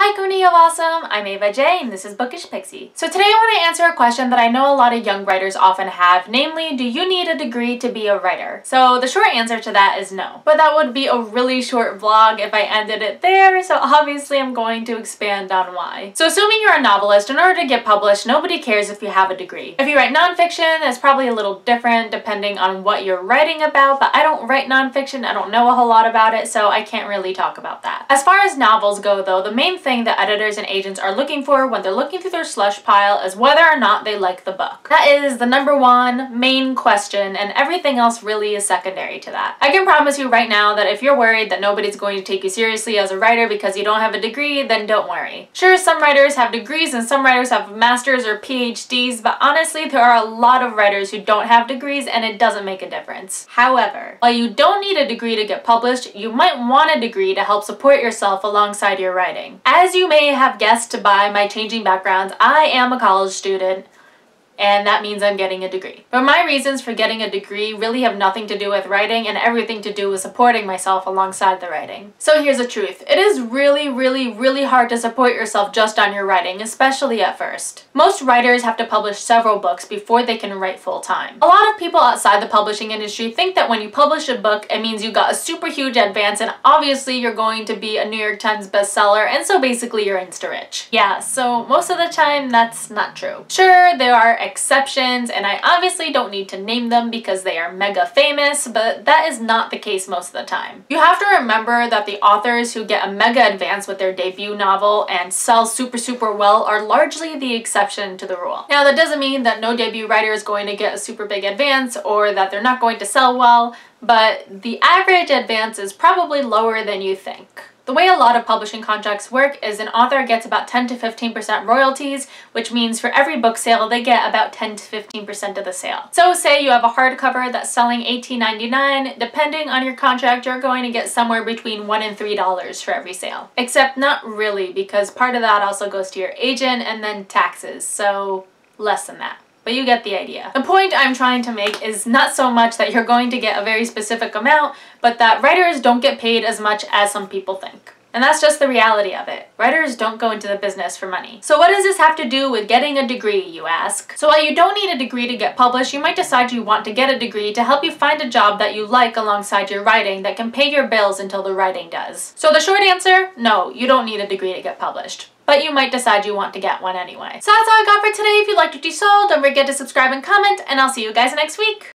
Hi Community of Awesome, I'm Ava J and this is Bookish Pixie. So today I want to answer a question that I know a lot of young writers often have, namely, do you need a degree to be a writer? So the short answer to that is no. But that would be a really short vlog if I ended it there, so obviously I'm going to expand on why. So assuming you're a novelist, in order to get published, nobody cares if you have a degree. If you write nonfiction, it's probably a little different depending on what you're writing about, but I don't write nonfiction, I don't know a whole lot about it, so I can't really talk about that. As far as novels go though, the main thing that editors and agents are looking for when they're looking through their slush pile is whether or not they like the book. That is the number one main question, and everything else really is secondary to that. I can promise you right now that if you're worried that nobody's going to take you seriously as a writer because you don't have a degree, then don't worry. Sure, some writers have degrees and some writers have masters or PhDs, but honestly there are a lot of writers who don't have degrees and it doesn't make a difference. However, while you don't need a degree to get published, you might want a degree to help support yourself alongside your writing. As you may have guessed by my changing backgrounds, I am a college student, and that means I'm getting a degree. But my reasons for getting a degree really have nothing to do with writing and everything to do with supporting myself alongside the writing. So here's the truth. It is really hard to support yourself just on your writing, especially at first. Most writers have to publish several books before they can write full-time. A lot of people outside the publishing industry think that when you publish a book, it means you got a super huge advance and obviously you're going to be a New York Times bestseller, and so basically you're insta-rich. Yeah, so most of the time that's not true. Sure, there are exceptions, and I obviously don't need to name them because they are mega famous, but that is not the case most of the time. You have to remember that the authors who get a mega advance with their debut novel and sell super well are largely the exception to the rule. Now that doesn't mean that no debut writer is going to get a super big advance or that they're not going to sell well, but the average advance is probably lower than you think. The way a lot of publishing contracts work is an author gets about 10 to 15% royalties, which means for every book sale they get about 10 to 15% of the sale. So say you have a hardcover that's selling $18.99, depending on your contract you're going to get somewhere between $1 and $3 for every sale. Except not really, because part of that also goes to your agent and then taxes, so less than that. But you get the idea. The point I'm trying to make is not so much that you're going to get a very specific amount, but that writers don't get paid as much as some people think. And that's just the reality of it. Writers don't go into the business for money. So what does this have to do with getting a degree, you ask? So while you don't need a degree to get published, you might decide you want to get a degree to help you find a job that you like alongside your writing that can pay your bills until the writing does. So the short answer, no, you don't need a degree to get published. But you might decide you want to get one anyway. So that's all I got for today. If you liked what you saw, don't forget to subscribe and comment, and I'll see you guys next week.